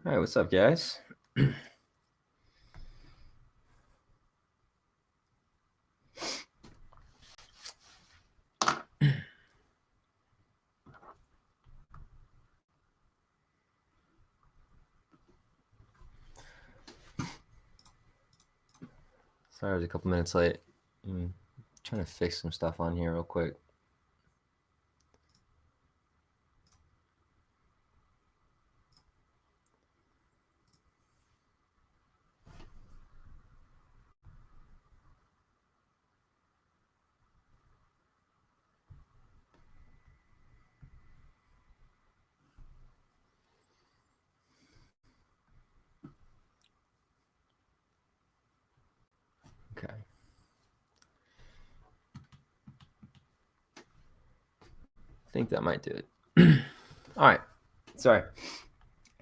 All right, what's up, guys? Sorry, I was a couple minutes late. I'm trying to fix some stuff on here real quick. Okay. I think that might do it. All right. Sorry.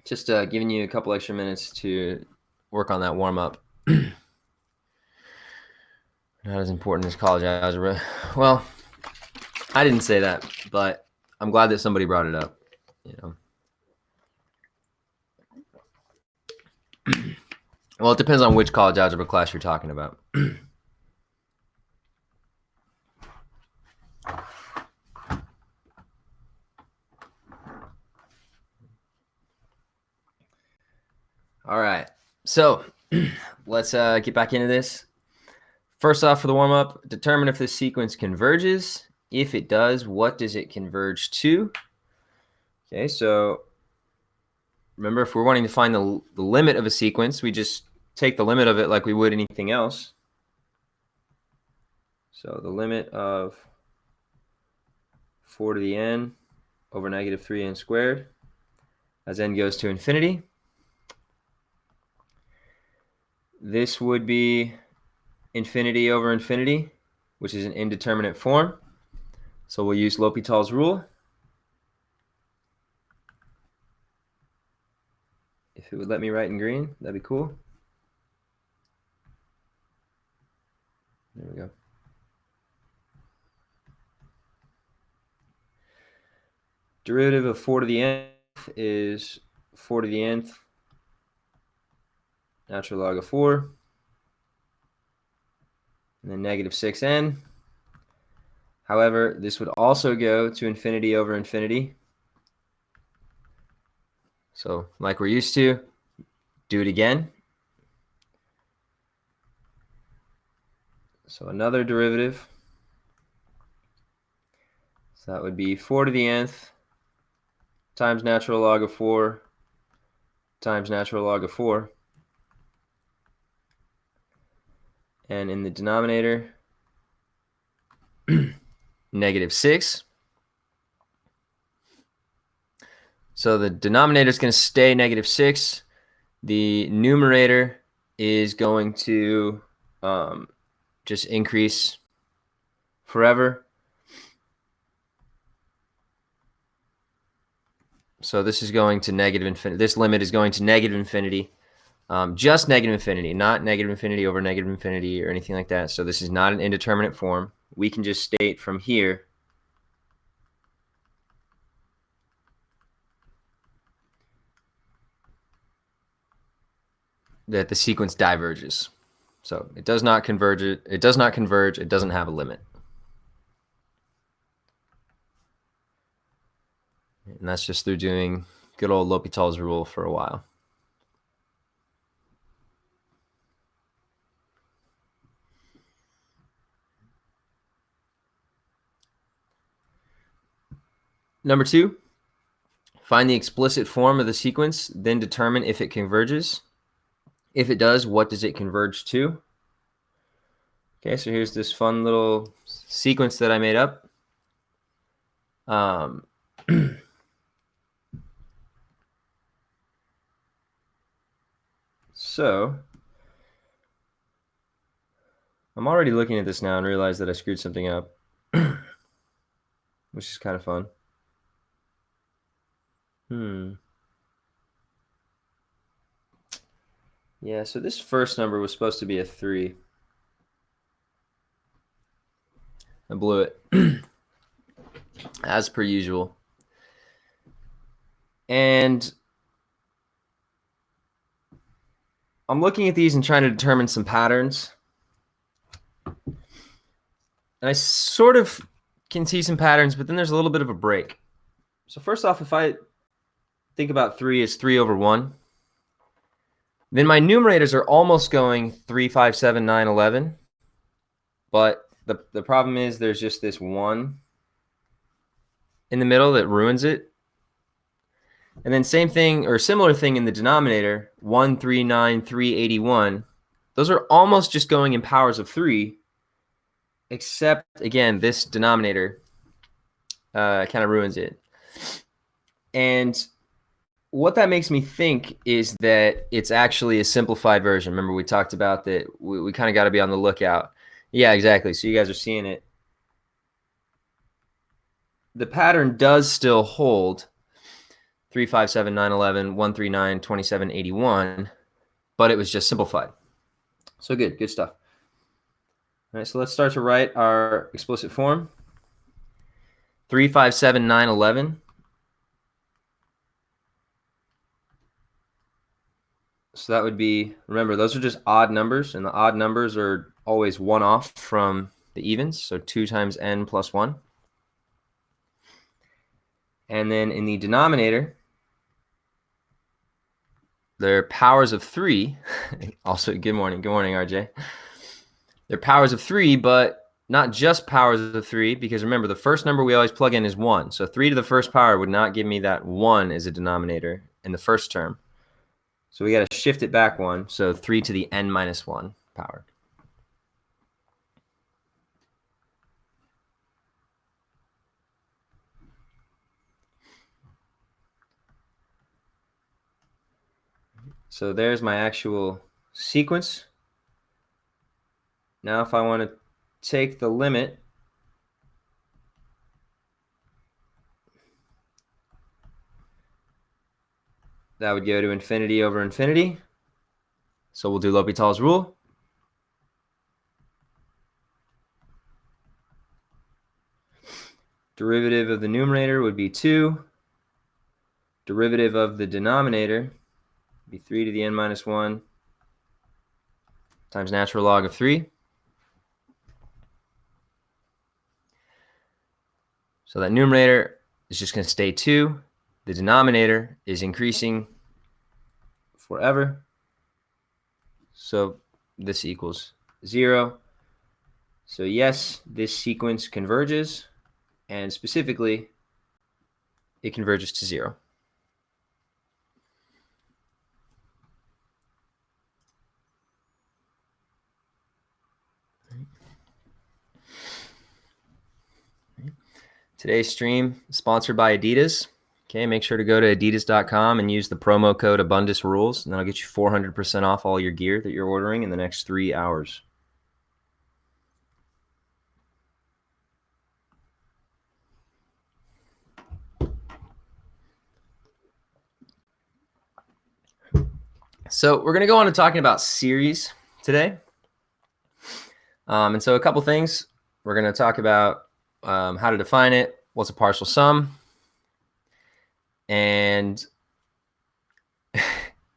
Just giving you a couple extra minutes to work on that warm-up. Not as important as college algebra. Well, I didn't say that, but I'm glad that somebody brought it up. Well, it depends on which college algebra class you're talking about. All right, so let's get back into this. First off, for the warm-up, determine if this sequence converges. If it does, what does it converge to? Okay, so remember, if we're wanting to find the limit of a sequence, we just take the limit of it like we would anything else. So the limit of 4 to the n over negative 3n squared as n goes to infinity. This would be infinity over infinity, which is an indeterminate form. So we'll use L'Hopital's rule. If it would let me write in green, that'd be cool. There we go. Derivative of 4 to the nth is 4 to the nth natural log of 4, and then negative 6n. However, this would also go to infinity over infinity. So like we're used to, do it again. So another derivative. So that would be 4 to the nth times natural log of 4 times natural log of 4. And in the denominator, negative 6. So the denominator is going to stay negative 6. The numerator is going to just increase forever. So this is going to negative infinity. This limit is going to negative infinity. Just negative infinity, not negative infinity over negative infinity or anything like that. So this is not an indeterminate form. We can just state from here that the sequence diverges. So it does not converge. It does not converge. It doesn't have a limit. And that's just through doing good old L'Hopital's rule for a while. Number 2, find the explicit form of the sequence, then determine if it converges. If it does, what does it converge to? Okay, so here's this fun little sequence that I made up. So I'm already looking at this now and realize that I screwed something up, which is kind of fun. Yeah, so this first number was supposed to be a 3. I blew it, as per usual. And I'm looking at these and trying to determine some patterns. And I sort of can see some patterns, but then there's a little bit of a break. So first off, if I think about 3 as 3 over 1, then my numerators are almost going 3, 5, 7, 9, 11. But the problem is there's just this 1 in the middle that ruins it. And then same thing or similar thing in the denominator, 1, 3, 9, 3, 81. Those are almost just going in powers of 3, except, again, this denominator kind of ruins it. And what that makes me think is that it's actually a simplified version. Remember, we talked about that we kind of got to be on the lookout. Yeah, exactly. So you guys are seeing it. The pattern does still hold 3, 5, 7, 9, 11, 1, 3, 9, 27, 81, but it was just simplified. So good stuff. All right, so let's start to write our explicit form. 3, 5, 7, 9, 11. So that would be, remember, those are just odd numbers, and the odd numbers are always 1 off from the evens, so 2 times n plus 1. And then in the denominator, they're powers of 3. Also, good morning, RJ. They're powers of 3, but not just powers of 3, because remember, the first number we always plug in is 1. So 3 to the first power would not give me that 1 as a denominator in the first term. So we got to shift it back 1, so 3 to the n minus 1 power. So there's my actual sequence. Now if I want to take the limit, that would go to infinity over infinity. So we'll do L'Hopital's rule. Derivative of the numerator would be 2. Derivative of the denominator would be 3 to the n minus 1 times natural log of 3. So that numerator is just going to stay 2. The denominator is increasing forever. So this equals 0. So yes, this sequence converges, and specifically, it converges to 0. Today's stream is sponsored by Adidas. Okay, make sure to go to adidas.com and use the promo code AbundusRules, and that'll get you 400% off all your gear that you're ordering in the next 3 hours. So we're going to go on to talking about series today. And so a couple things. We're going to talk about how to define it, what's a partial sum, and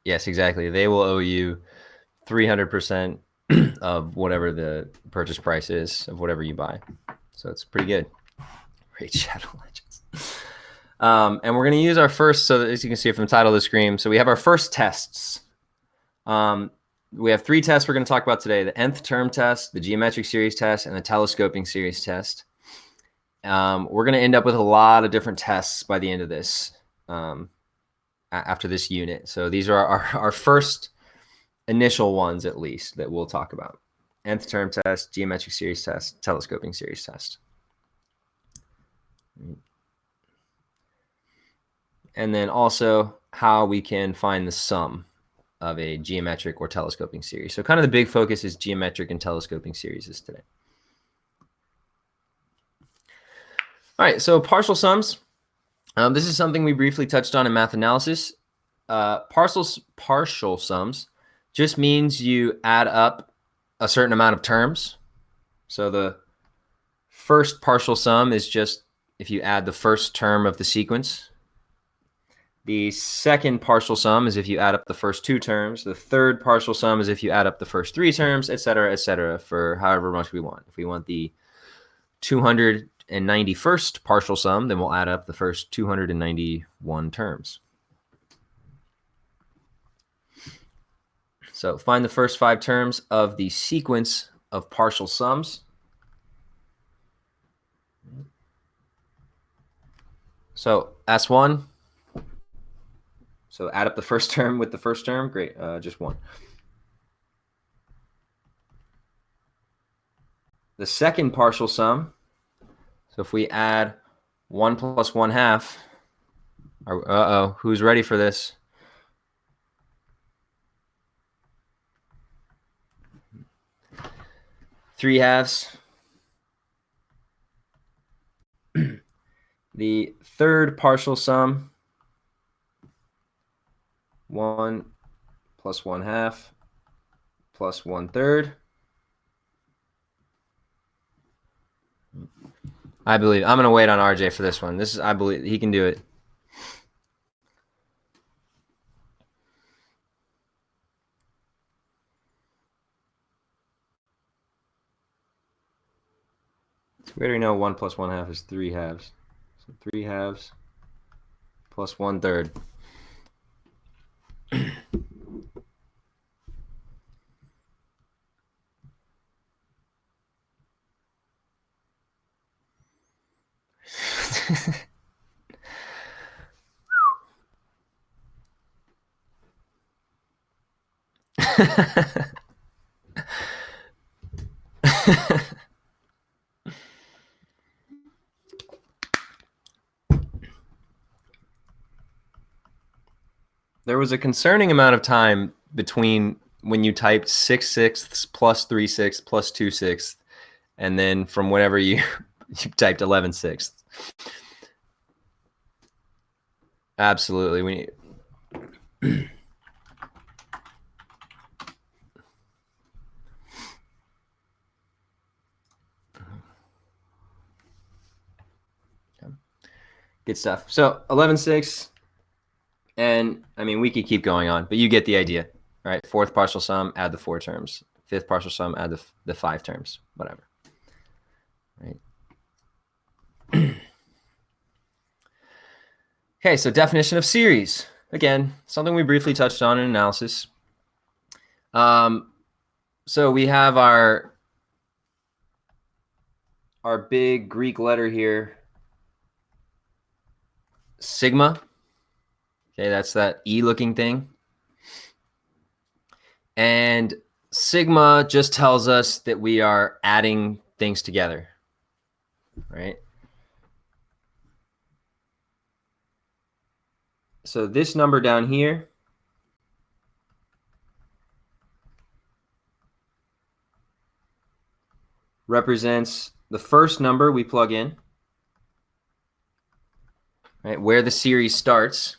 yes, exactly. They will owe you 300% of whatever the purchase price is of whatever you buy. So it's pretty good. Raid Shadow Legends. And we're going to use our first, so as you can see from the title of the screen, so we have our first tests. We have 3 tests we're going to talk about today: the nth term test, the geometric series test, and the telescoping series test. We're going to end up with a lot of different tests by the end of this, after this unit. So these are our first initial ones, at least, that we'll talk about: nth term test, geometric series test, telescoping series test. And then also how we can find the sum of a geometric or telescoping series. So kind of the big focus is geometric and telescoping series today. All right, so partial sums. This is something we briefly touched on in math analysis. Partial sums just means you add up a certain amount of terms. So the first partial sum is just if you add the first term of the sequence. The second partial sum is if you add up the first two terms. The third partial sum is if you add up the first three terms, et cetera, for however much we want. If we want the 291st partial sum, then we'll add up the first 291 terms. So find the first 5 terms of the sequence of partial sums. So S1. So add up the first term with the first term. Great, just 1. The second partial sum. So if we add 1 plus 1/2, who's ready for this? Three halves. The third partial sum, 1 plus 1/2 plus 1/3. I believe I'm going to wait on RJ for this one. I believe he can do it. So we already know 1 plus 1/2 is 3 halves. So 3 halves plus 1/3. There was a concerning amount of time between when you typed 6/6 plus 3/6 plus 2/6, and then from whenever you typed 11/6. Absolutely, we need. Good stuff. So 11/6, and I mean we could keep going on, but you get the idea, right? Fourth partial sum, add the 4 terms. Fifth partial sum, add the 5 terms. Whatever. Right. Okay, so definition of series. Again, something we briefly touched on in analysis. So we have our big Greek letter here, sigma. Okay, that's that E-looking thing. And sigma just tells us that we are adding things together, right? So this number down here represents the first number we plug in, right, where the series starts.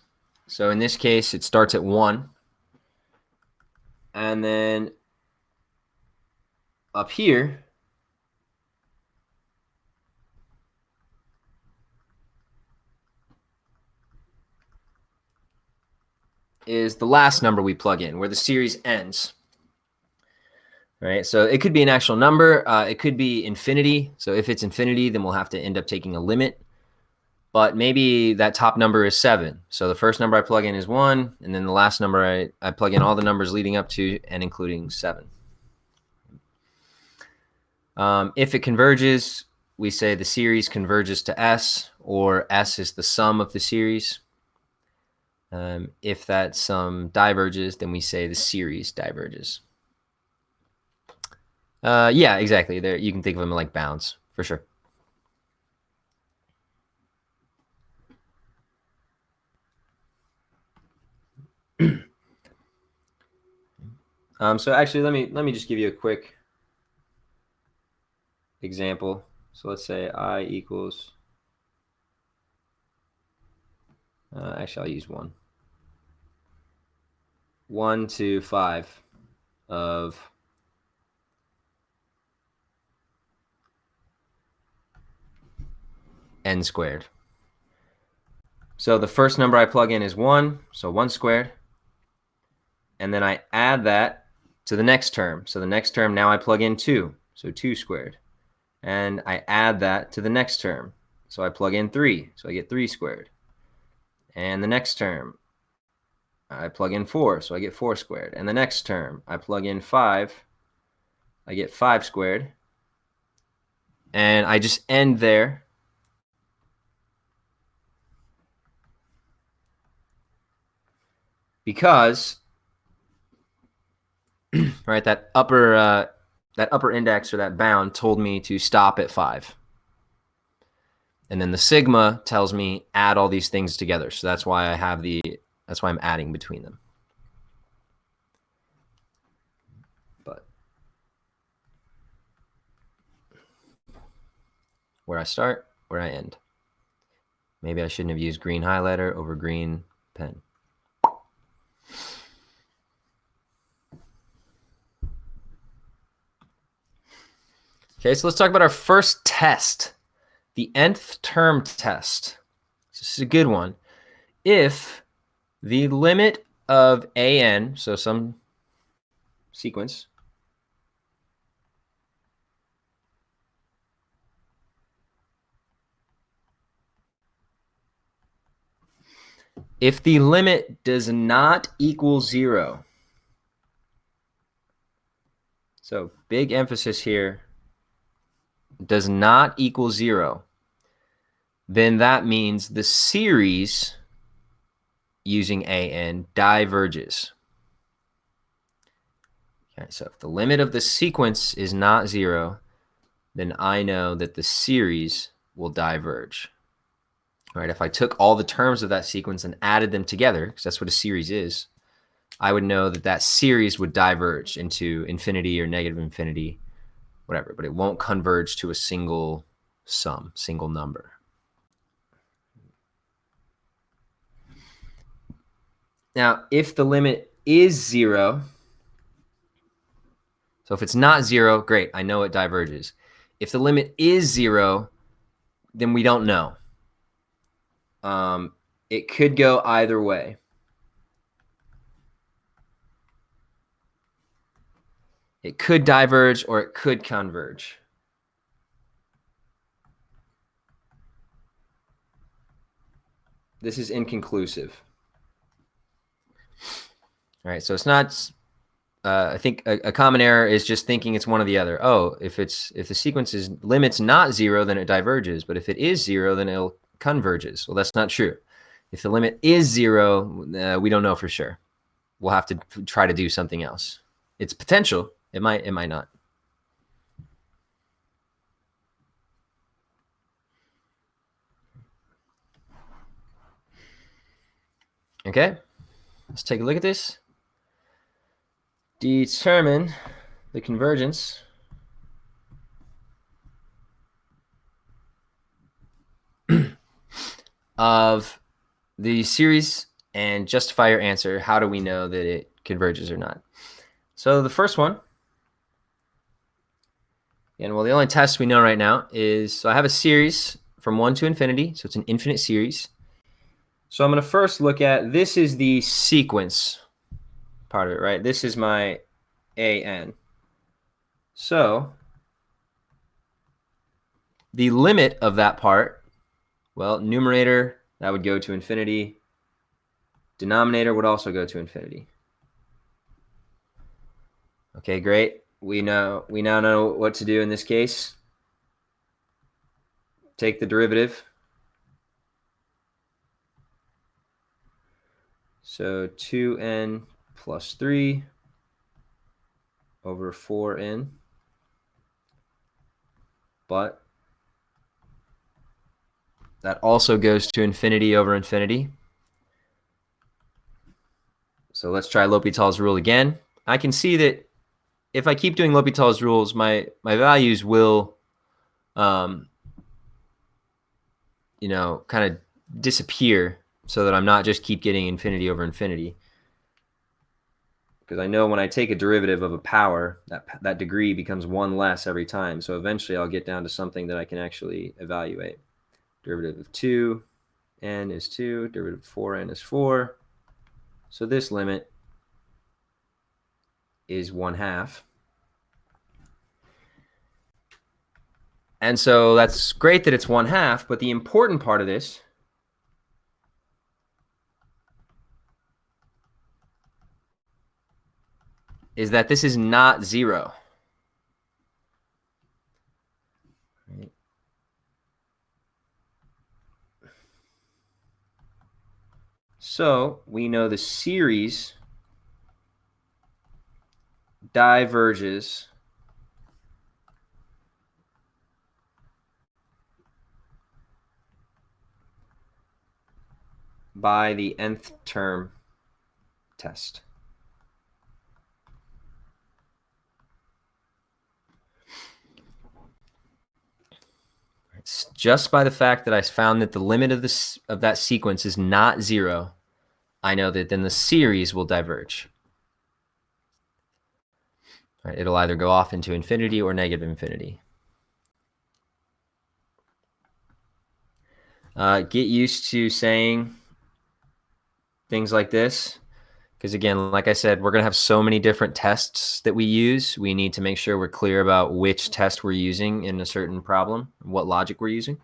So in this case, it starts at 1. And then up here is the last number we plug in, where the series ends. Right, so it could be an actual number. It could be infinity. So if it's infinity, then we'll have to end up taking a limit. But maybe that top number is 7. So the first number I plug in is 1, and then the last number I plug in all the numbers leading up to and including 7. If it converges, we say the series converges to S, or S is the sum of the series. If that sum diverges, then we say the series diverges. Yeah, exactly. There, you can think of them like bounds, for sure. So actually, let me just give you a quick example. So let's say I equals. Actually, I'll use 1. 1 to 5 of n squared. So the first number I plug in is 1, so 1 squared. And then I add that to the next term. So the next term, now I plug in 2, so 2 squared. And I add that to the next term. So I plug in 3, so I get 3 squared. And the next term, I plug in 4, so I get 4 squared. And the next term, I plug in 5, I get 5 squared. And I just end there. Because, right, that upper index or that bound told me to stop at 5. And then the sigma tells me add all these things together. So that's why that's why I'm adding between them. But where I start, where I end. Maybe I shouldn't have used green highlighter over green pen. Okay, so let's talk about our first test, the nth term test. This is a good one. If the limit of an, so some sequence, if the limit does not equal 0, so big emphasis here, does not equal 0, then that means the series using an diverges. Okay, so if the limit of the sequence is not 0, then I know that the series will diverge. All right, if I took all the terms of that sequence and added them together, because that's what a series is, I would know that that series would diverge into infinity or negative infinity, whatever, but it won't converge to a single sum, single number. Now, if the limit is 0, so if it's not 0, great, I know it diverges. If the limit is 0, then we don't know. It could go either way. It could diverge or it could converge. This is inconclusive. All right, so it's not, I think a common error is just thinking it's one or the other. Oh, if the sequence is limit's not 0, then it diverges. But if it is 0, then it converges. Well, that's not true. If the limit is 0, we don't know for sure. We'll have to try to do something else. It's potential. It might not. Okay, let's take a look at this. Determine the convergence of the series and justify your answer. How do we know that it converges or not? So the first one, and well, the only test we know right now is, so I have a series from 1 to infinity, so it's an infinite series. So I'm going to first look at, this is the sequence part of it, right? This is my an. So the limit of that part, well, numerator, that would go to infinity. Denominator would also go to infinity. Okay, great. We now know what to do in this case. Take the derivative. So 2n plus 3 over 4n. But that also goes to infinity over infinity. So let's try L'Hopital's rule again. I can see that if I keep doing L'Hopital's rules, my values will, kind of disappear, so that I'm not just keep getting infinity over infinity. Because I know when I take a derivative of a power, that degree becomes 1 less every time. So eventually I'll get down to something that I can actually evaluate. Derivative of 2 n is 2, derivative of 4n is 4. So this limit is 1/2. And so that's great that it's 1/2, but the important part of this is that this is not 0. Right. So we know the series diverges by the nth term test. It's just by the fact that I found that the limit of that sequence is not 0, I know that then the series will diverge. Right, it'll either go off into infinity or negative infinity. Get used to saying things like this, because again, like I said, we're going to have so many different tests that we use. We need to make sure we're clear about which test we're using in a certain problem, what logic we're using.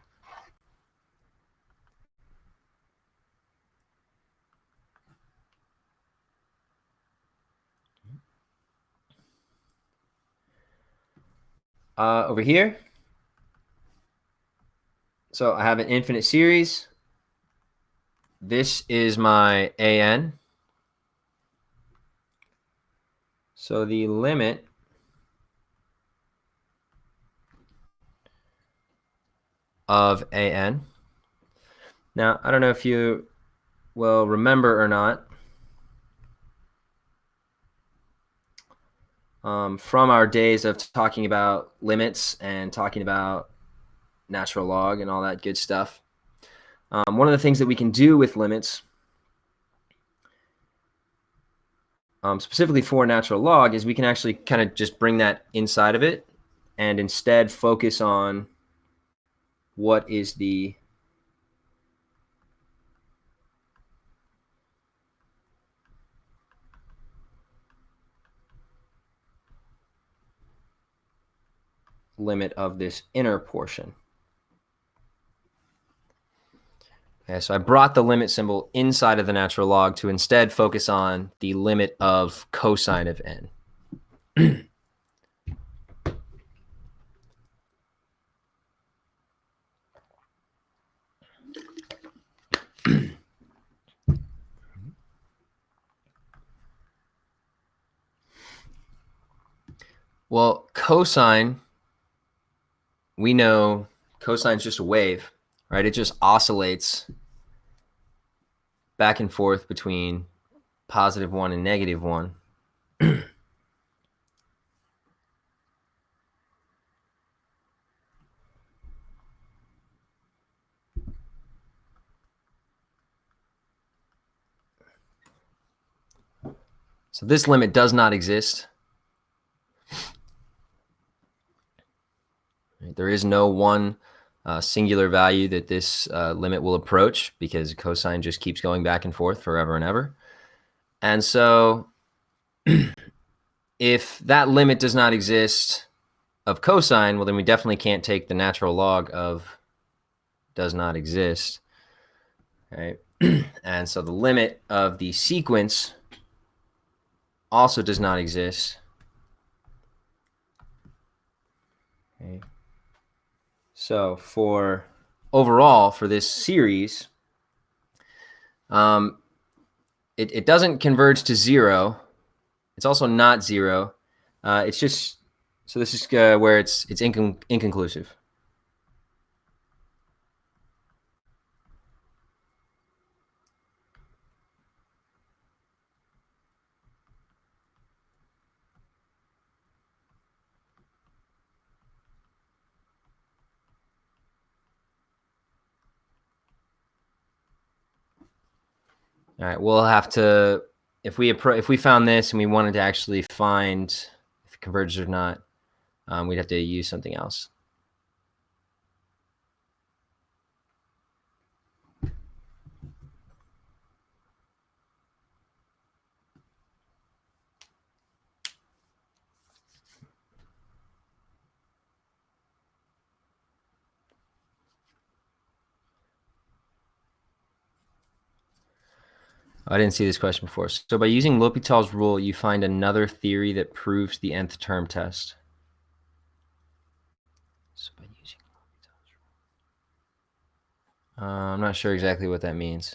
Over here, so I have an infinite series. This is my an. So the limit of an. Now, I don't know if you will remember or not, from our days of talking about limits and talking about natural log and all that good stuff. One of the things that we can do with limits, specifically for natural log, is we can actually kind of just bring that inside of it and instead focus on what is the limit of this inner portion. Okay, so I brought the limit symbol inside of the natural log to instead focus on the limit of cosine of n. Well, cosine, we know cosine is just a wave, right? It just oscillates back and forth between +1 and -1. So this limit does not exist. There is no one singular value that this limit will approach, because cosine just keeps going back and forth forever and ever. And so if that limit does not exist of cosine, well, then we definitely can't take the natural log of does not exist. Right? And so the limit of the sequence also does not exist. Okay. So for overall, for this series, it doesn't converge to 0. It's also not 0. It's just, so this is where it's inconclusive. All right, we'll have to, if we found this and we wanted to actually find if it converges or not, we'd have to use something else. I didn't see this question before. So by using L'Hopital's rule, you find another theory that proves the nth term test. So by using L'Hopital's rule. I'm not sure exactly what that means.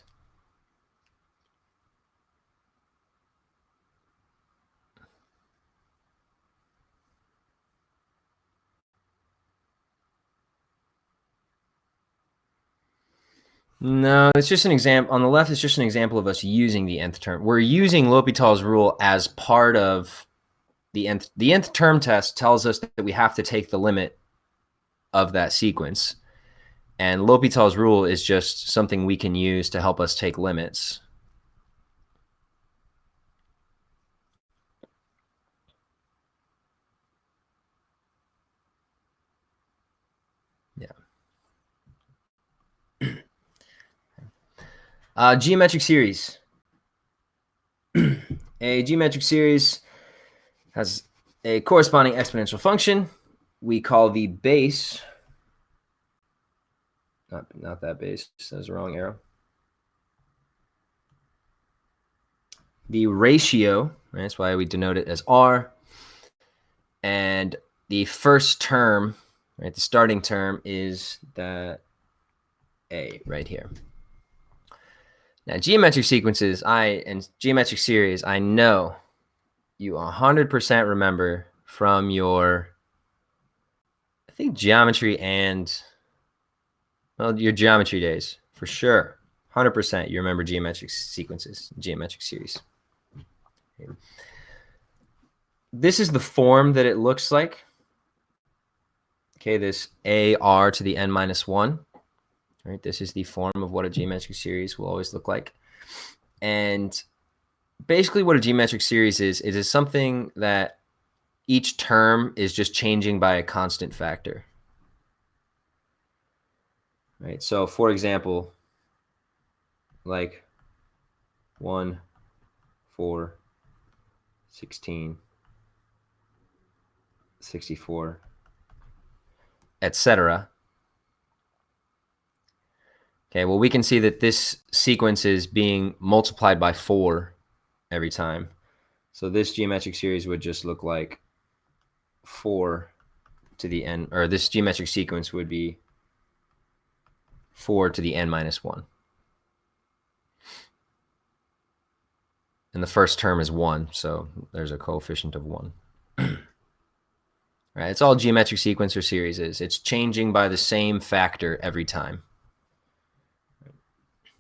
No, it's just an example. On the left, it's just an example of us using the nth term. We're using L'Hopital's rule as part of the nth. The nth term test tells us that we have to take the limit of that sequence. And L'Hopital's rule is just something we can use to help us take limits. Yeah. Geometric series. A geometric series has a corresponding exponential function. We call the base, not that base, that's the wrong arrow. The ratio, right? That's why we denote it as R. And the first term, right, the starting term is that A right here. Now, geometric sequences, and geometric series, I know you 100% remember from your, I think, geometry and, well, your geometry days, for sure. 100% you remember geometric sequences, geometric series. This is the form that it looks like. Okay, this AR to the n minus 1. Right, this is the form of what a geometric series will always look like. And basically what a geometric series is, it is something that each term is just changing by a constant factor. Right, so for example, like 1, 4, 16, 64, etc. Okay, well, we can see that this sequence is being multiplied by 4 every time. So this geometric series would just look like 4 to the n, or this geometric sequence would be 4 to the n minus 1. And the first term is 1, so there's a coefficient of 1. Right, it's all geometric sequence or series is. It's changing by the same factor every time.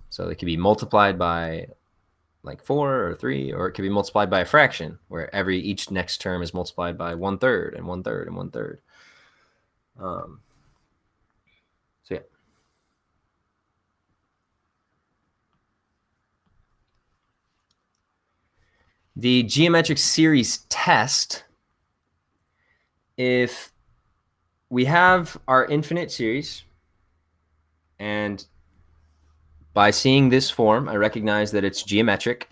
So it could be multiplied by like 4 or 3, or it could be multiplied by a fraction, where each next term is multiplied by 1/3 and 1/3 and 1/3. So yeah. The geometric series test, if we have our infinite series, and by seeing this form, I recognize that it's geometric,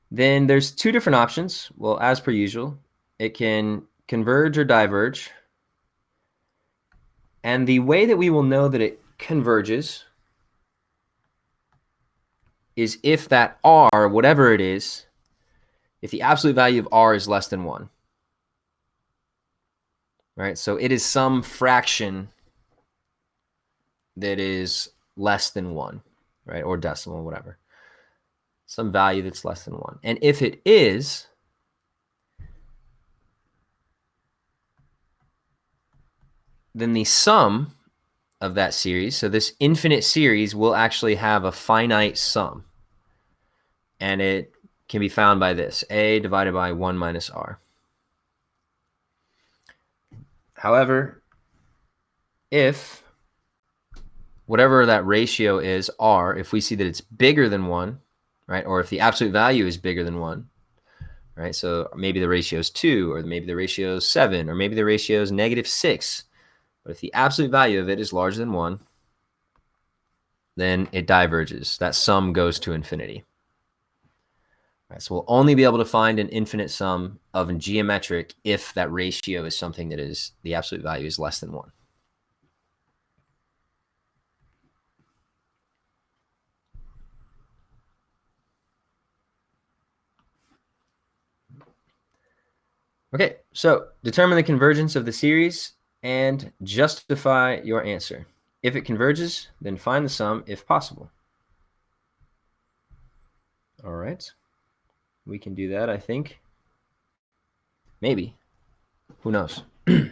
then there's 2 different options. Well, as per usual, it can converge or diverge. And the way that we will know that it converges is if that R, whatever it is, if the absolute value of R is less than 1. Right? So it is some fraction that is less than 1, right? Or decimal, whatever. Some value that's less than 1. And if it is, then the sum of that series, so this infinite series, will actually have a finite sum. And it can be found by this, A divided by 1 minus R. However, if whatever that ratio is, R, if we see that it's bigger than 1, right, or if the absolute value is bigger than 1, right, so maybe the ratio is 2, or maybe the ratio is 7, or maybe the ratio is -6, but if the absolute value of it is larger than 1, then it diverges. That sum goes to infinity. Right, so we'll only be able to find an infinite sum of a geometric if that ratio is something that is, the absolute value is less than 1. Okay, so determine the convergence of the series and justify your answer. If it converges, then find the sum if possible. All right, we can do that, I think. Maybe. Who knows? All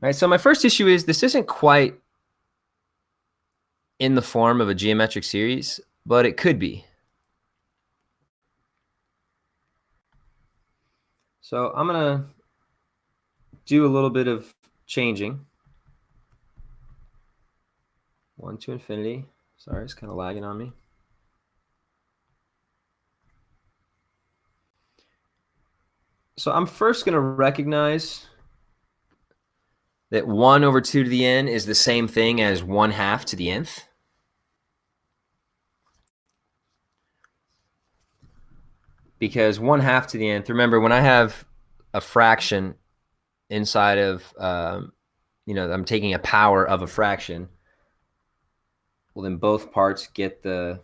right, so my first issue is this isn't quite in the form of a geometric series, but it could be. So I'm going to do a little bit of changing. 1 to infinity. Sorry, it's kind of lagging on me. So I'm first going to recognize that 1 over 2 to the n is the same thing as 1/2 to the nth. Because 1/2 to the nth, remember, when I have a fraction inside of, I'm taking a power of a fraction, well, then both parts get the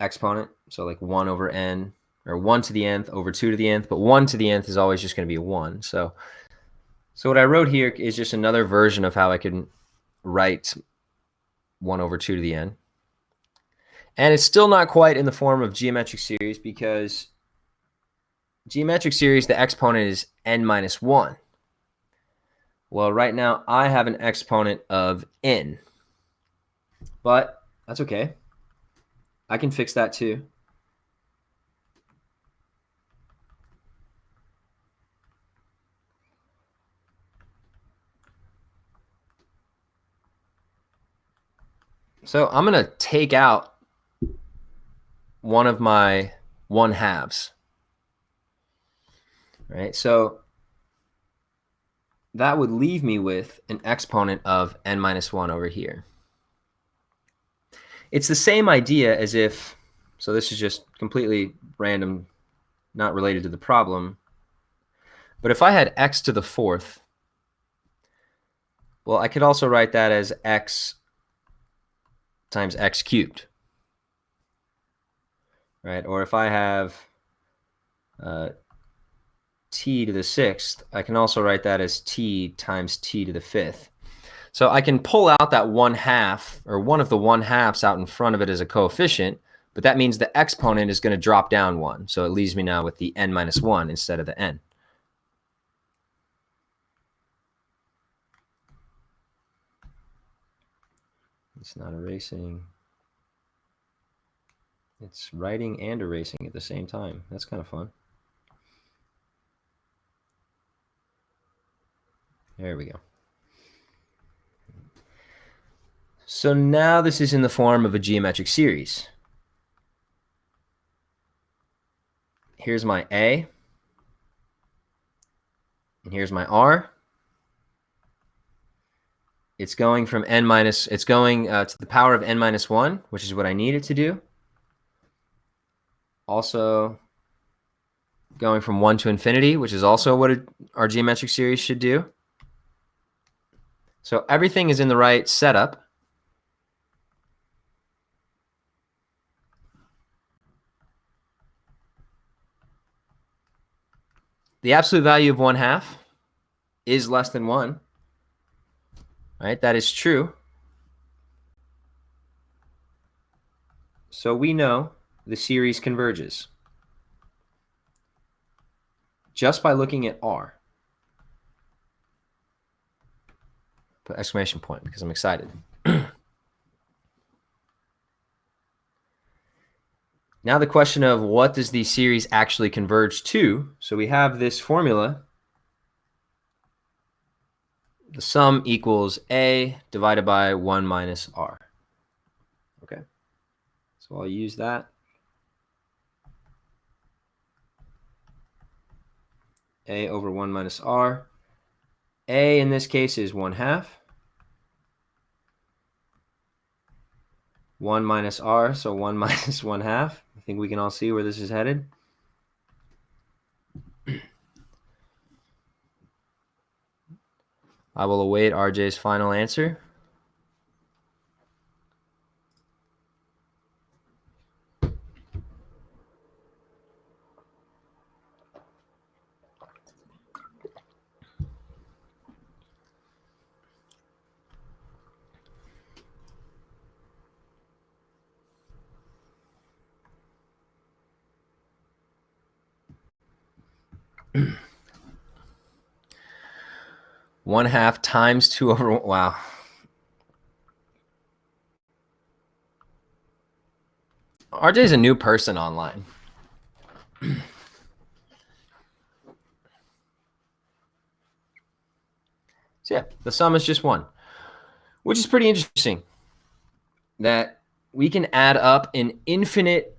exponent. So like 1 over n, or 1 to the nth over 2 to the nth, but 1 to the nth is always just going to be a 1. So what I wrote here is just another version of how I can write 1 over 2 to the n. And it's still not quite in the form of geometric series, because geometric series, the exponent is n minus 1. Well, right now I have an exponent of n, but that's okay. I can fix that too. So I'm going to take out one of my 1/2s. Right? So that would leave me with an exponent of n minus 1 over here. It's the same idea as if, so this is just completely random, not related to the problem, but if I had x to the 4th, well, I could also write that as x times x cubed. Right? Or if I have t to the 6th, I can also write that as t times t to the 5th. So I can pull out that 1/2, or one of the 1/2s out in front of it as a coefficient, but that means the exponent is going to drop down 1. So it leaves me now with the n minus 1 instead of the n. It's not erasing. It's writing and erasing at the same time. That's kind of fun. There we go. So now this is in the form of a geometric series. Here's my A, and here's my R. It's going from it's going to the power of n minus 1, which is what I need it to do. Also going from 1 to infinity, which is also what our geometric series should do. So everything is in the right setup. The absolute value of 1/2 is less than 1. Right? That is true. So we know the series converges just by looking at R. Put exclamation point because I'm excited. Now the question of what does the series actually converge to? So we have this formula. The sum equals A divided by 1 minus R. Okay, so I'll use that. A over 1 minus R. A in this case is 1/2. 1 minus R, so 1 minus 1/2. I think we can all see where this is headed. I will await RJ's final answer. 1/2 times 2 over, wow. RJ's a new person online. So yeah, the sum is just 1, which is pretty interesting, that we can add up an infinite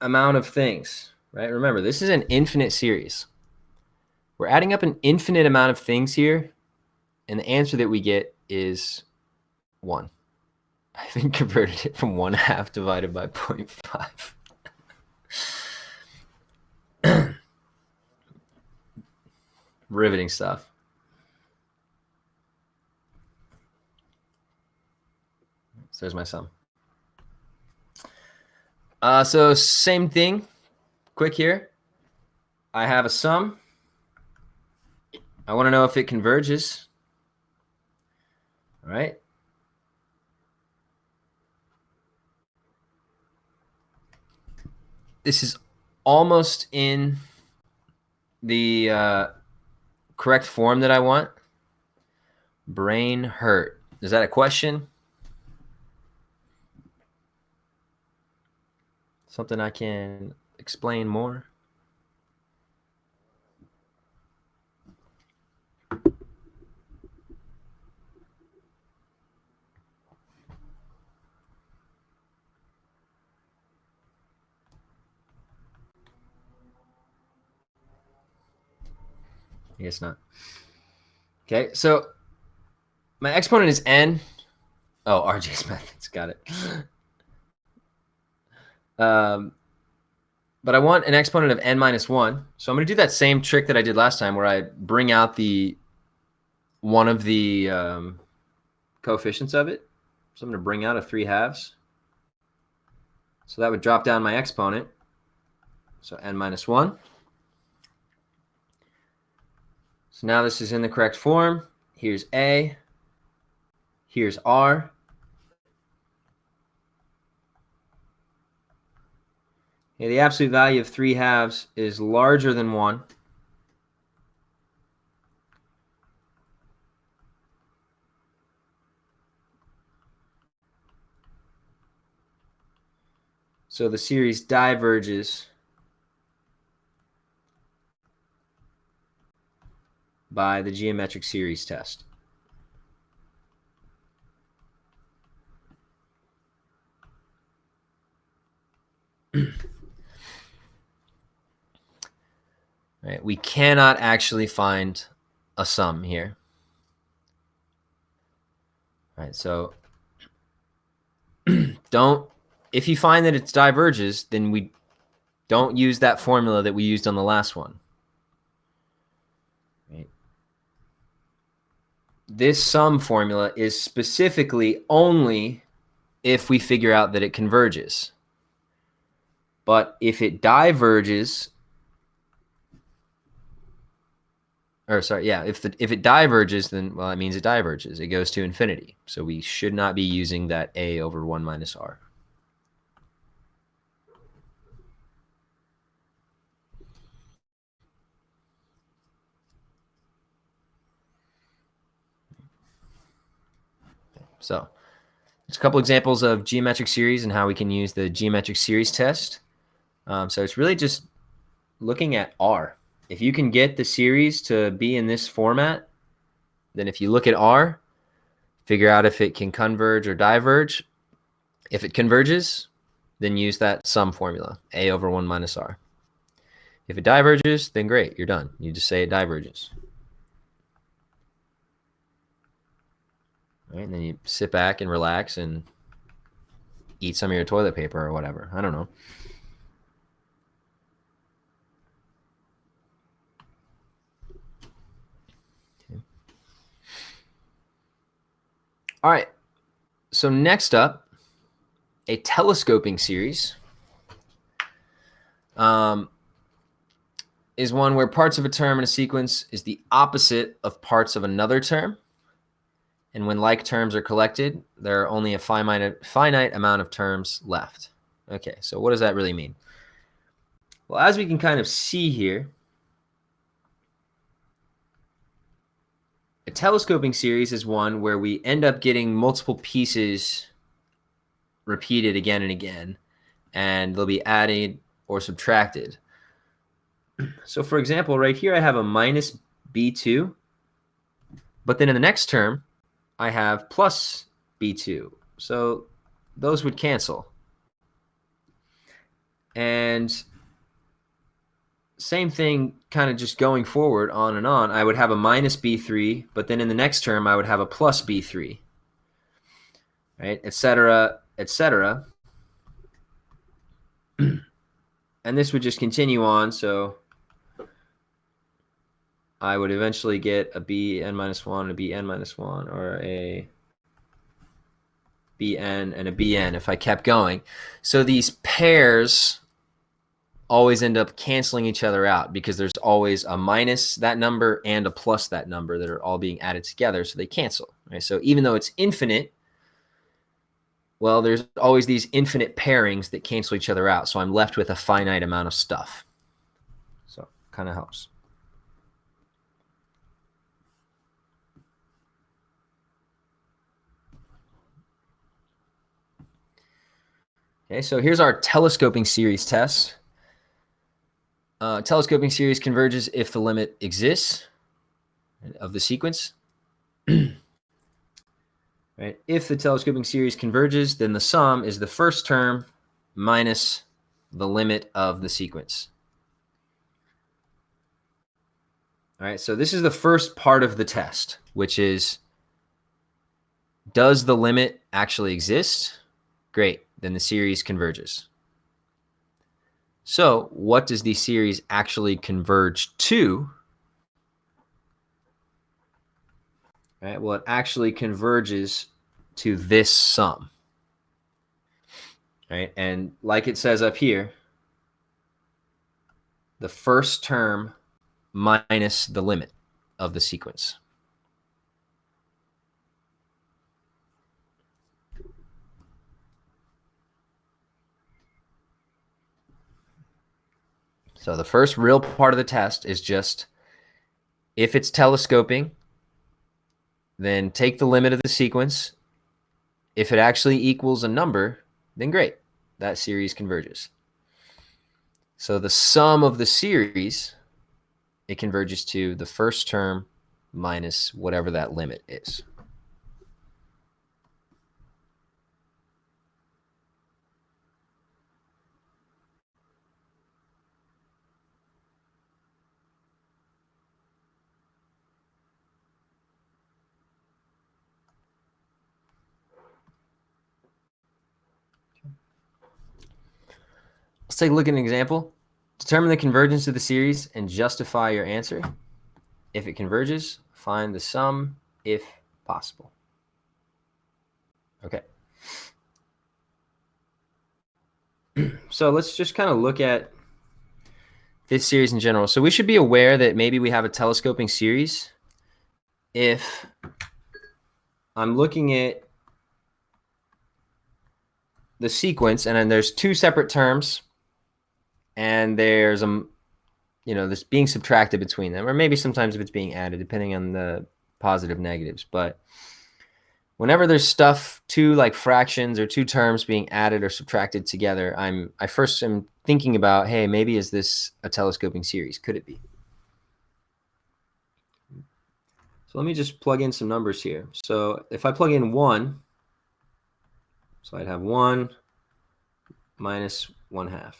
amount of things, right? Remember, this is an infinite series. We're adding up an infinite amount of things here, and the answer that we get is 1. I think converted it from 1/2 divided by 0.5. Riveting stuff. So there's my sum. So same thing, quick here. I have a sum. I want to know if it converges. All right. This is almost in the correct form that I want. Brain hurt. Is that a question? Something I can explain more? I guess not. Okay, so my exponent is n. Oh, RJ's methods, got it. But I want an exponent of n minus 1. So I'm going to do that same trick that I did last time, where I bring out one of the coefficients of it. So I'm going to bring out a 3/2. So that would drop down my exponent. So n minus 1. So now this is in the correct form. Here's a. Here's r. Okay, the absolute value of 3/2 is larger than 1. So the series diverges by the geometric series test. Right, we cannot actually find a sum here. All right, so if you find that it diverges, then we don't use that formula that we used on the last one. Right. This sum formula is specifically only if we figure out that it converges. But if it diverges, if it diverges, then, well, it means it diverges. It goes to infinity. So we should not be using that a over 1 minus r. So there's a couple examples of geometric series and how we can use the geometric series test. So it's really just looking at r. If you can get the series to be in this format, then if you look at r, figure out if it can converge or diverge. If it converges, then use that sum formula, a over 1 minus r. If it diverges, then great, you're done. You just say it diverges. All right, and then you sit back and relax and eat some of your toilet paper or whatever. I don't know. Okay. All right, so next up, a telescoping series is one where parts of a term in a sequence is the opposite of parts of another term. And when like terms are collected, there are only a finite amount of terms left. Okay, so what does that really mean? Well, as we can kind of see here, A telescoping series is one where we end up getting multiple pieces repeated again and again, and they'll be added or subtracted. So for example, right here I have a minus b2, but then in the next term I have plus b2. So those would cancel. And same thing kind of just going forward on and on. I would have a minus b3, but then in the next term I would have a plus b3, right, etc., etc. And this would just continue on, so I would eventually get a bn minus 1, a bn minus 1, or a bn and a bn if I kept going. So these pairs always end up canceling each other out because there's always a minus that number and a plus that number that are all being added together, so they cancel. Right? So even though it's infinite, well, there's always these infinite pairings that cancel each other out, so I'm left with a finite amount of stuff. So kind of helps. Okay, so here's our telescoping series test. Telescoping series converges if the limit exists of the sequence. Right? If the telescoping series converges, then the sum is the first term minus the limit of the sequence. All right, so this is the first part of the test, which is, does the limit actually exist? Great, then the series converges. So what does the series actually converge to? Right, well, it actually converges to this sum. Right, and like it says up here, the first term minus the limit of the sequence. So the first real part of the test is just, if it's telescoping, then take the limit of the sequence. If it actually equals a number, then great, that series converges. So the sum of the series, it converges to the first term minus whatever that limit is. Let's take a look at an example. Determine the convergence of the series and justify your answer. If it converges, find the sum if possible. Okay. So let's just kind of look at this series in general. So we should be aware that maybe we have a telescoping series if I'm looking at the sequence and then there's two separate terms and there's this being subtracted between them, or maybe sometimes if it's being added, depending on the positive negatives. But whenever there's stuff, two like fractions or two terms being added or subtracted together, I first am thinking about, hey, maybe is this a telescoping series? Could it be? So let me just plug in some numbers here. So if I plug in 1, so I'd have 1 minus 1/2.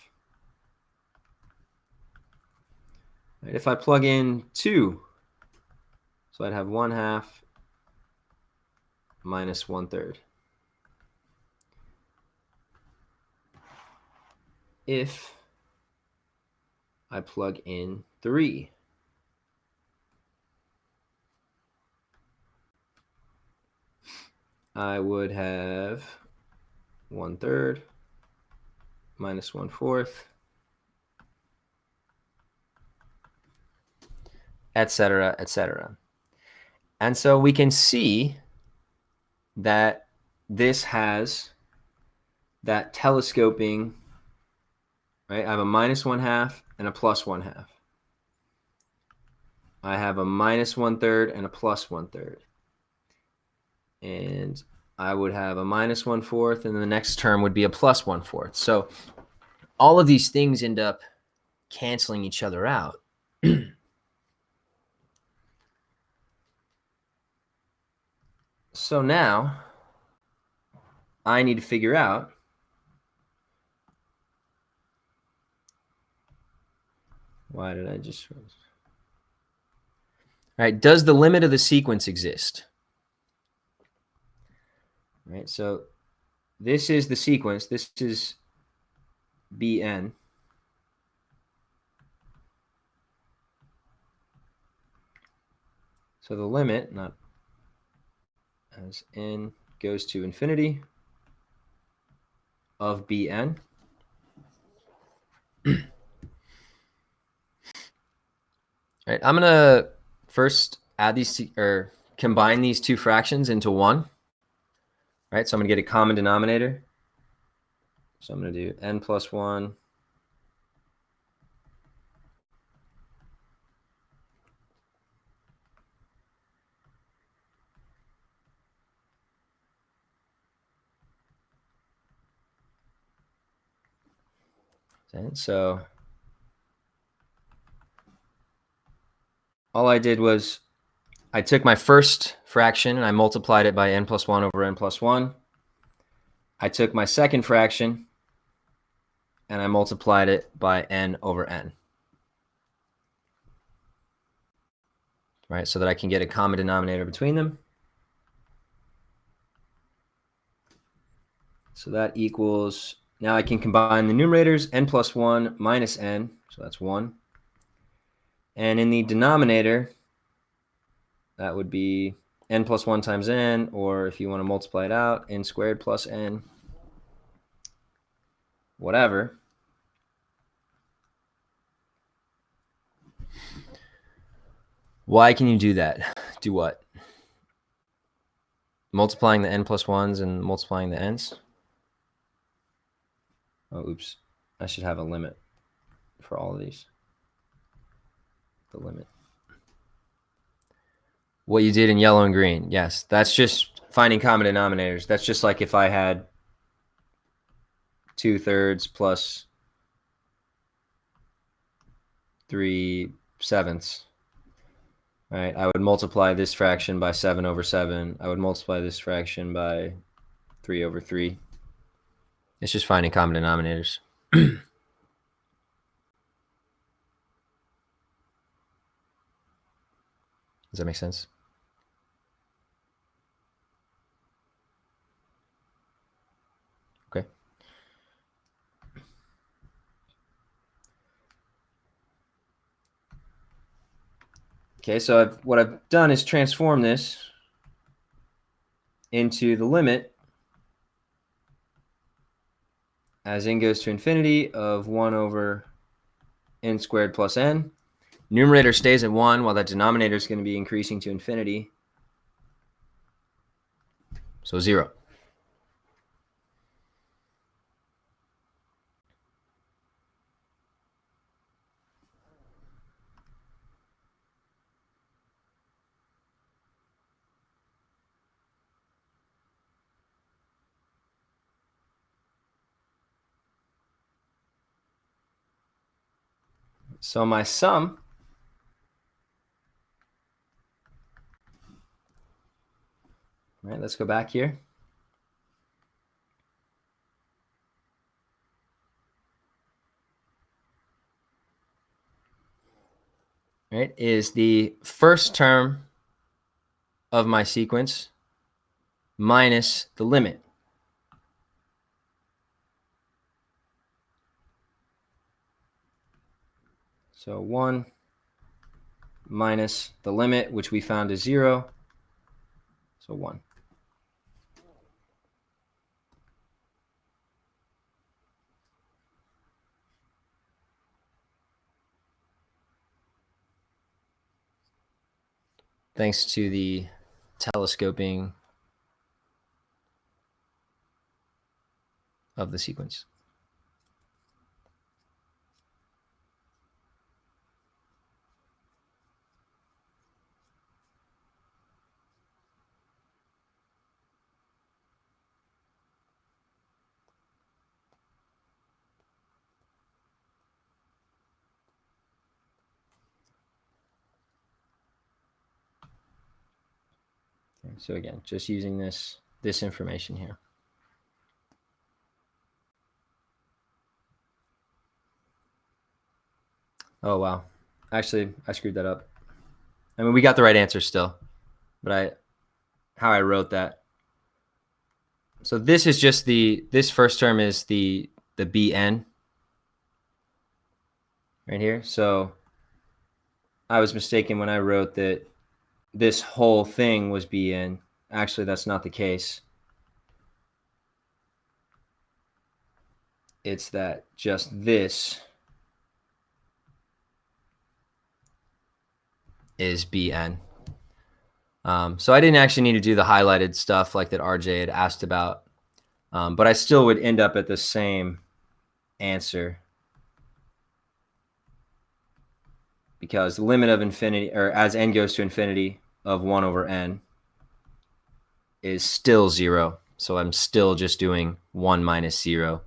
Right, if I plug in 2, so I'd have 1/2 minus 1/3. If I plug in 3, I would have 1/3 minus 1/4, etc., etc. And so we can see that this has that telescoping, right? I have a minus 1/2 and a plus 1/2. I have a minus 1/3 and a plus 1/3. And I would have a minus 1/4, and the next term would be a plus 1/4. So all of these things end up canceling each other out. So now I need to figure out why did I just... All right, does the limit of the sequence exist? All right, so this is the sequence. This is Bn. So the limit, not as n goes to infinity, of Bn. All right, I'm going to first add these or combine these two fractions into one. All right, so I'm going to get a common denominator. So I'm going to do n plus 1 and so all I did was I took my first fraction and I multiplied it by n plus 1 over n plus 1. I took my second fraction and I multiplied it by n over n. Right, so that I can get a common denominator between them. So that equals, now I can combine the numerators, n plus 1 minus n, so that's 1. And in the denominator, that would be n plus 1 times n, or if you want to multiply it out, n squared plus n, whatever. Why can you do that? Do what? Multiplying the n plus 1s and multiplying the n's? Oh, oops. I should have a limit for all of these. The limit. What you did in yellow and green. Yes, that's just finding common denominators. That's just like if I had 2/3 plus 3/7. Right, I would multiply this fraction by 7 over 7. I would multiply this fraction by 3 over 3. It's just finding common denominators. Does that make sense? Okay. Okay, so what I've done is transform this into the limit as n goes to infinity of 1 over n squared plus n. Numerator stays at 1 while that denominator is going to be increasing to infinity. So 0. So my sum All right, let's go back here. All right, is the first term of my sequence minus the limit. So 1 minus the limit, which we found is 0. So 1. Thanks to the telescoping of the sequence. So again, just using this information here. Oh, wow. Actually, I screwed that up. I mean, we got the right answer still, but how I wrote that. So this is just this first term is the Bn right here. So I was mistaken when I wrote that this whole thing was Bn. Actually, that's not the case. It's that just this is Bn. So I didn't actually need to do the highlighted stuff like that RJ had asked about, but I still would end up at the same answer because the limit of infinity, or as n goes to infinity, of 1 over n is still 0. So I'm still just doing 1 minus 0.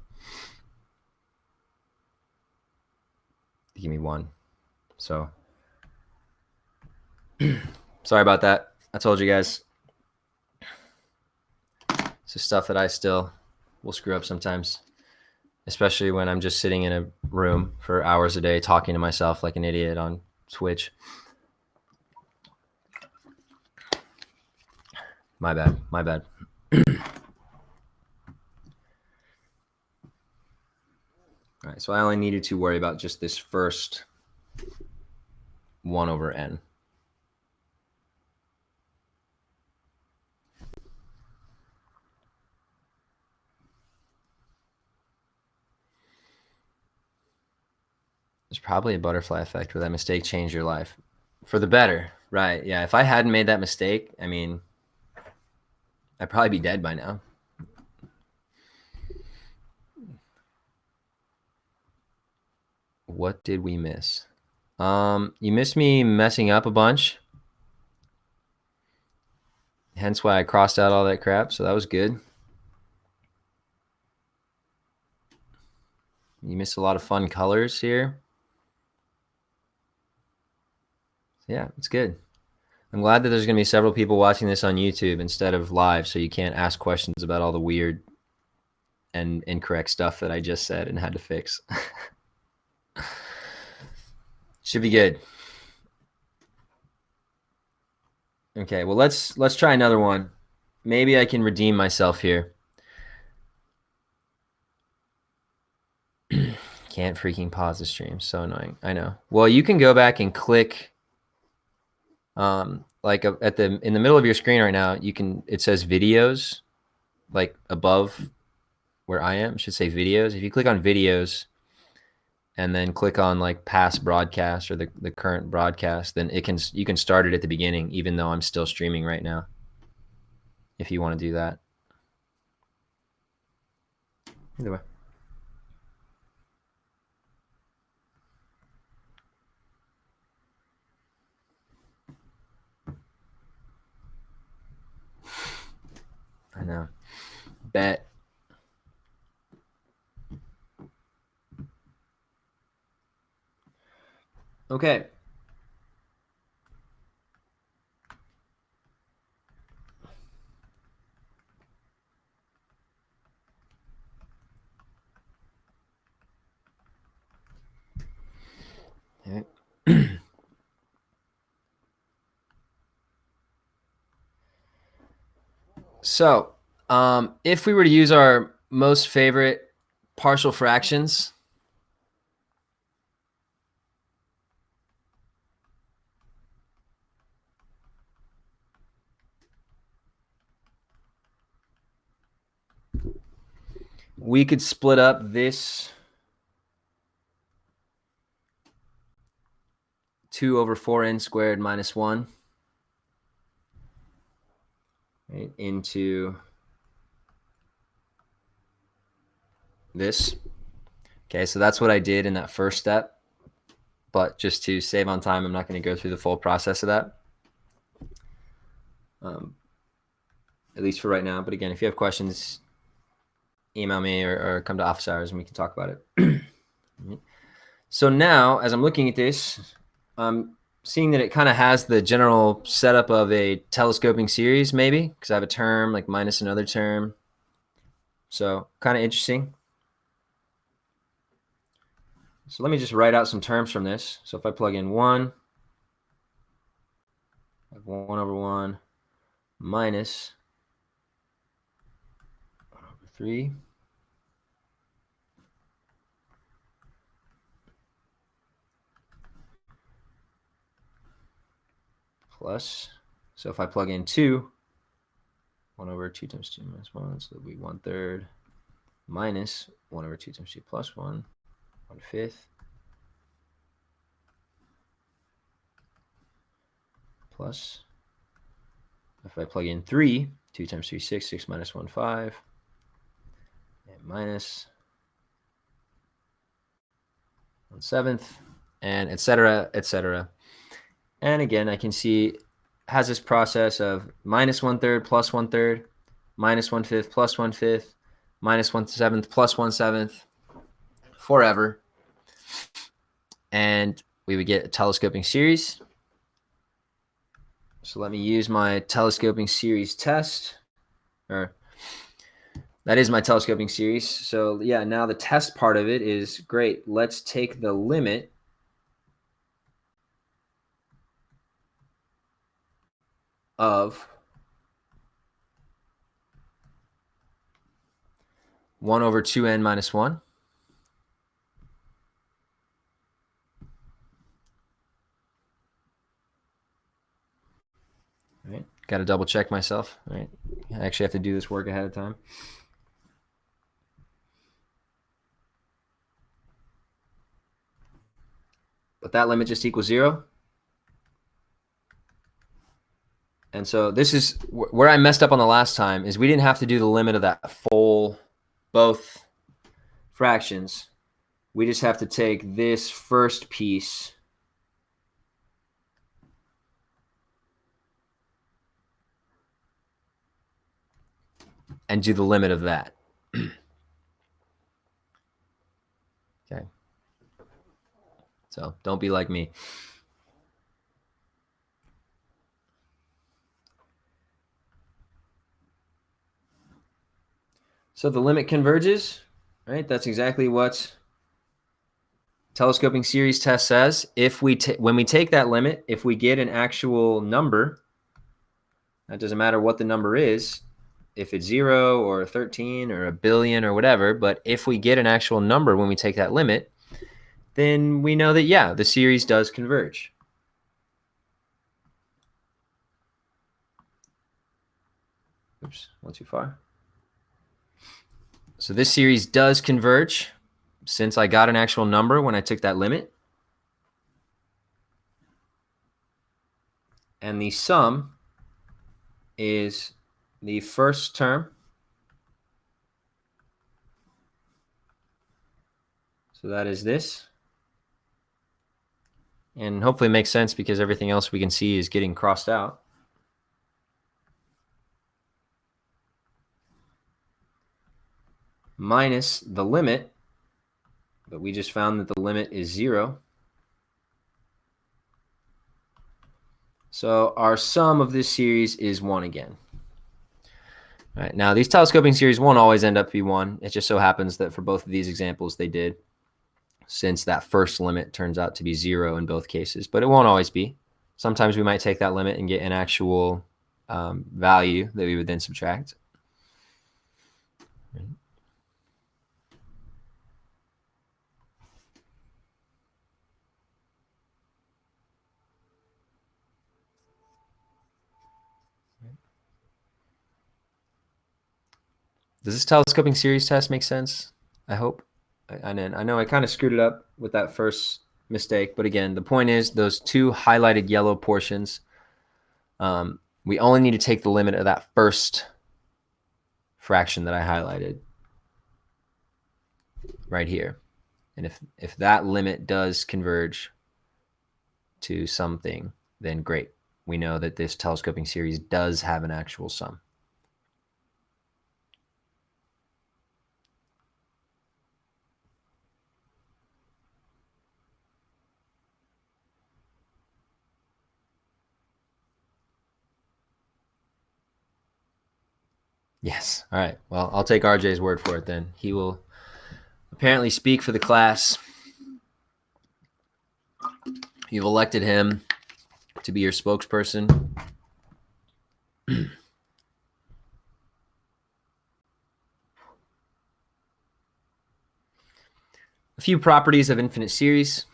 Give me 1. So sorry about that. I told you guys. It's just stuff that I still will screw up sometimes, especially when I'm just sitting in a room for hours a day talking to myself like an idiot on Twitch. My bad. All right, so I only needed to worry about just this first 1 over n. There's probably a butterfly effect where that mistake changed your life for the better, right? Yeah, if I hadn't made that mistake, I mean, I'd probably be dead by now. What did we miss? You missed me messing up a bunch. Hence why I crossed out all that crap, so that was good. You missed a lot of fun colors here. Yeah, it's good. I'm glad that there's going to be several people watching this on YouTube instead of live, so you can't ask questions about all the weird and incorrect stuff that I just said and had to fix. Should be good. Okay, well let's try another one. Maybe I can redeem myself here. Can't freaking pause the stream. So annoying. I know. Well, you can go back and click like in the middle of your screen right now, it says videos like above where I am. It should say videos. If you click on videos and then click on like past broadcast or the current broadcast, then you can start it at the beginning even though I'm still streaming right now. If you want to do that. Either way. I know. Bet. Okay. Okay. So, if we were to use our most favorite partial fractions, we could split up this 2 over 4n squared minus 1 right, into this. Okay, so that's what I did in that first step. But just to save on time, I'm not going to go through the full process of that. At least for right now. But again, if you have questions, email me or come to office hours and we can talk about it. So now, as I'm looking at this, I'm seeing that it kind of has the general setup of a telescoping series, maybe, because I have a term like minus another term. So kind of interesting. So let me just write out some terms from this. So if I plug in 1, I have 1 over 1 minus 1 over 3 plus, so if I plug in 2, 1 over 2 times 2 minus 1, so that'll be 1/3 minus 1 over 2 times 2 plus 1, 1/5 plus, if I plug in 3, 2 times 3, 6, 6 minus 1, 5, and minus 1/7, and etc., etc. And again, I can see it has this process of minus 1/3 plus 1/3, minus 1/5 plus 1/5, minus 1/7 plus 1/7, forever. And we would get a telescoping series. So let me use my telescoping series test, or that is my telescoping series. So yeah, now the test part of it is great. Let's take the limit of 1 over 2n minus 1. All right, got to double check myself. All right, I actually have to do this work ahead of time. But that limit just equals 0. And so this is where I messed up on the last time, is we didn't have to do the limit of that full, both fractions. We just have to take this first piece and do the limit of that. Okay. So don't be like me. So the limit converges, right? That's exactly what telescoping series test says. If we when we take that limit, if we get an actual number, that doesn't matter what the number is, if it's 0 or 13 or a billion or whatever, but if we get an actual number when we take that limit, then we know that, yeah, the series does converge. Oops, went too far. So this series does converge since I got an actual number when I took that limit. And the sum is the first term. So that is this. And hopefully it makes sense because everything else we can see is getting crossed out. Minus the limit, but we just found that the limit is 0. So our sum of this series is 1 again. All right, now these telescoping series won't always end up to be 1. It just so happens that for both of these examples they did, since that first limit turns out to be 0 in both cases, but it won't always be. Sometimes we might take that limit and get an actual value that we would then subtract. Does this telescoping series test make sense? I hope. I know I kind of screwed it up with that first mistake, but again, the point is those two highlighted yellow portions, we only need to take the limit of that first fraction that I highlighted right here. And if that limit does converge to something, then great. We know that this telescoping series does have an actual sum. Yes. All right. Well, I'll take RJ's word for it then. He will apparently speak for the class. You've elected him to be your spokesperson. A few properties of infinite series,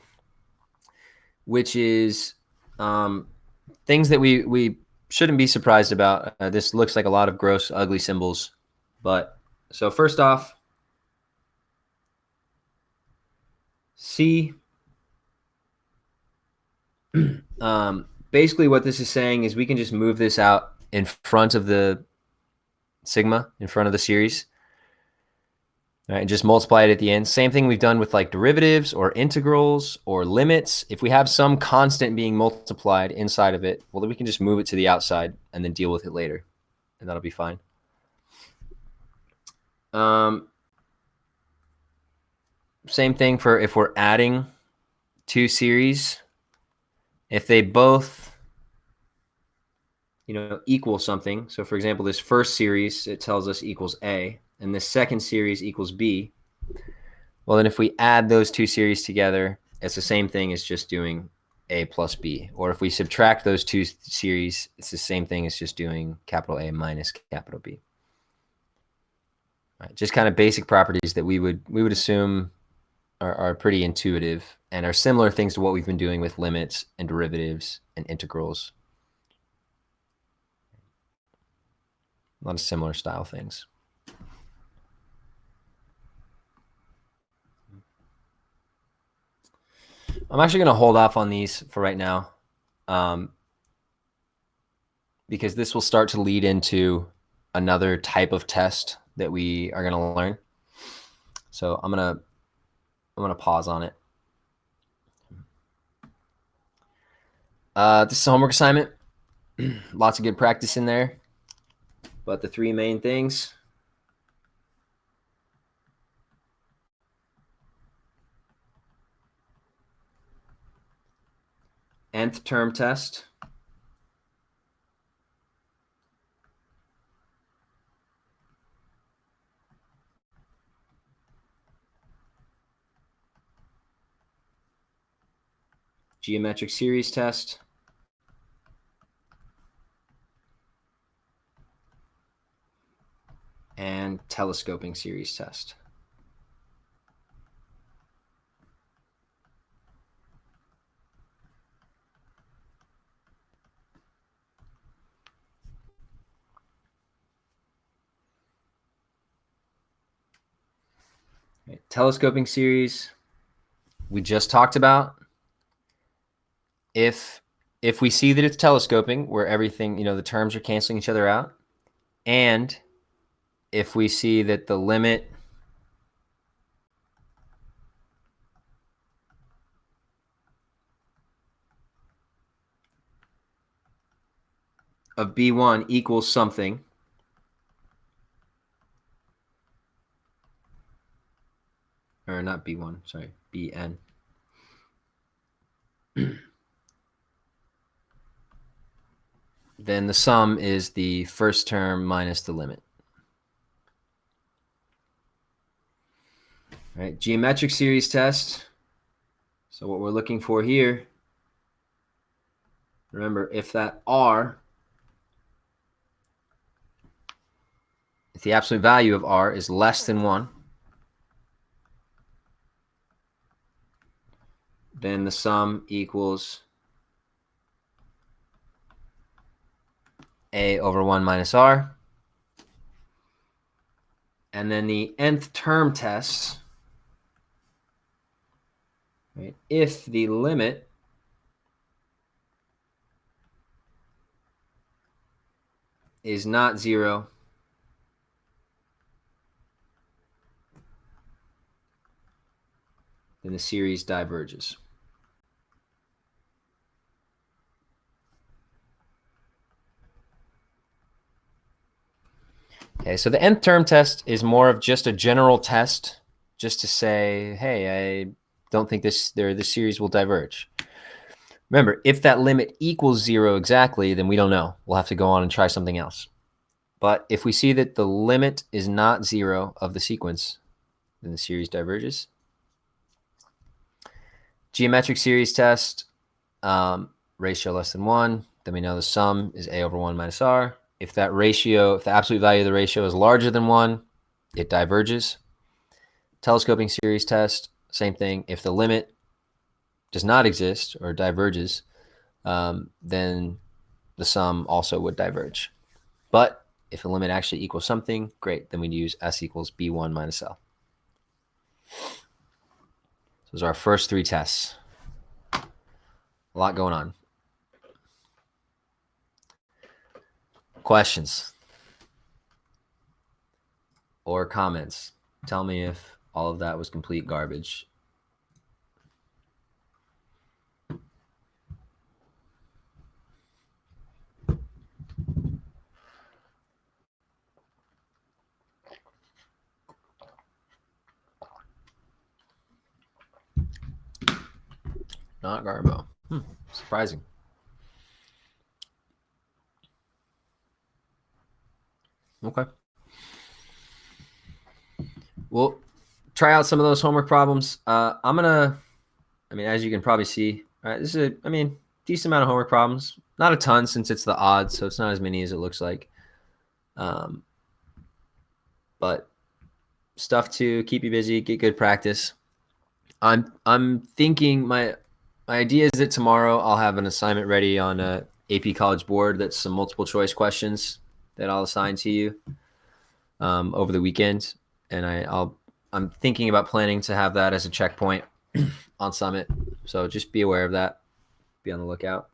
which is things that we shouldn't be surprised about. This looks like a lot of gross, ugly symbols. But so first off, C. Basically what this is saying is we can just move this out in front of the sigma, in front of the series. Right, and just multiply it at the end. Same thing we've done with like derivatives or integrals or limits. If we have some constant being multiplied inside of it, well, then we can just move it to the outside and then deal with it later, and that'll be fine. Same thing for if we're adding two series. If they both, equal something. So for example, this first series, it tells us equals A, and this second series equals B. Well, then if we add those two series together, it's the same thing as just doing A plus B. Or if we subtract those two series, it's the same thing as just doing capital A minus capital B. Right, just kind of basic properties that we would assume are pretty intuitive and are similar things to what we've been doing with limits and derivatives and integrals. A lot of similar style things. I'm actually going to hold off on these for right now, because this will start to lead into another type of test that we are going to learn. So I'm going to pause on it. This is a homework assignment. Lots of good practice in there. But the three main things: nth term test, geometric series test, and telescoping series test. Okay, telescoping series, we just talked about. If we see that it's telescoping, where everything, the terms are canceling each other out, and if we see that the limit of B1 equals something, or not B1, sorry, Bn. Then the sum is the first term minus the limit. All right, geometric series test. So what we're looking for here, remember, if that R, if the absolute value of R is less than 1, then the sum equals A over 1 minus R. And then the nth term test, right, if the limit is not 0, then the series diverges. Okay, so the nth term test is more of just a general test, just to say, hey, I don't think this series will diverge. Remember, if that limit equals 0 exactly, then we don't know. We'll have to go on and try something else. But if we see that the limit is not 0 of the sequence, then the series diverges. Geometric series test, ratio less than 1, then we know the sum is a over 1 minus r. If that ratio, if the absolute value of the ratio is larger than 1, it diverges. Telescoping series test, same thing. If the limit does not exist or diverges, then the sum also would diverge. But if the limit actually equals something, great, then we'd use S equals B1 minus L. So those are our first 3 tests. A lot going on. Questions or comments? Tell me if all of that was complete garbage. Not Garbo. Surprising. Okay. We'll try out some of those homework problems. I'm gonna, as you can probably see, this is decent amount of homework problems. Not a ton since it's the odds, so it's not as many as it looks like. But stuff to keep you busy, get good practice. I'm thinking my idea is that tomorrow I'll have an assignment ready on a AP College Board that's some multiple choice questions that I'll assign to you over the weekend, and I'm thinking about planning to have that as a checkpoint on Summit. So just be aware of that. Be on the lookout.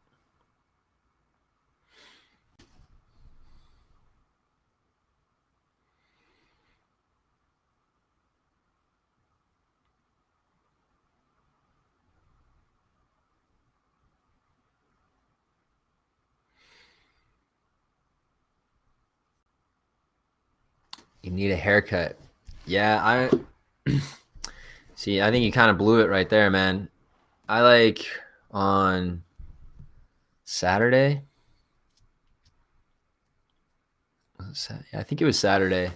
You need a haircut. Yeah, I see. I think you kind of blew it right there, man. I on Saturday. I think it was Saturday.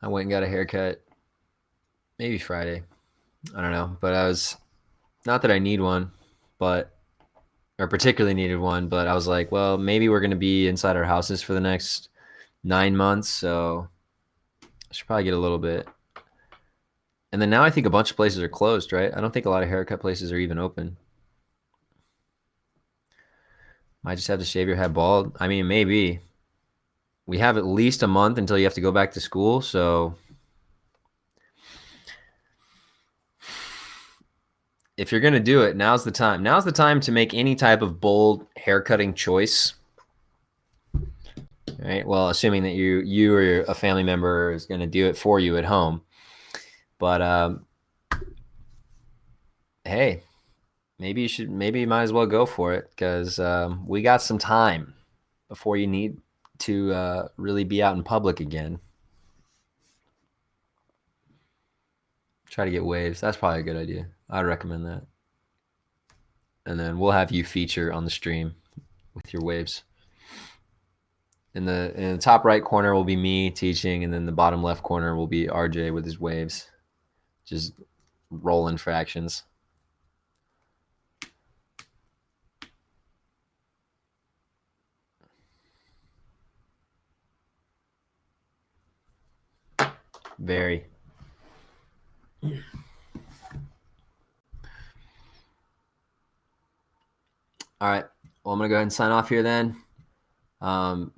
I went and got a haircut. Maybe Friday. I don't know. But I was, not that I need one, or particularly needed one, but I was like, well, maybe we're going to be inside our houses for the next 9 months. So I should probably get a little bit. And then now I think a bunch of places are closed, right? I don't think a lot of haircut places are even open. Might just have to shave your head bald. Maybe. We have at least a month until you have to go back to school, so if you're going to do it, now's the time. Now's the time to make any type of bold haircutting choice. All right? Well, assuming that you or a family member is going to do it for you at home. But hey, maybe you might as well go for it, because we got some time before you need to really be out in public again. Try to get waves. That's probably a good idea. I'd recommend that. And then we'll have you feature on the stream with your waves. In the top right corner will be me teaching, and then the bottom left corner will be RJ with his waves, just rolling fractions. Very. All right. Well, I'm going to go ahead and sign off here then.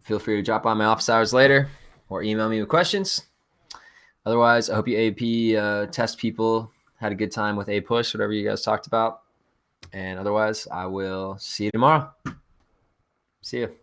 Feel free to drop by my office hours later or email me with questions. Otherwise, I hope you AP test people had a good time with A-Push, whatever you guys talked about. And otherwise, I will see you tomorrow. See you.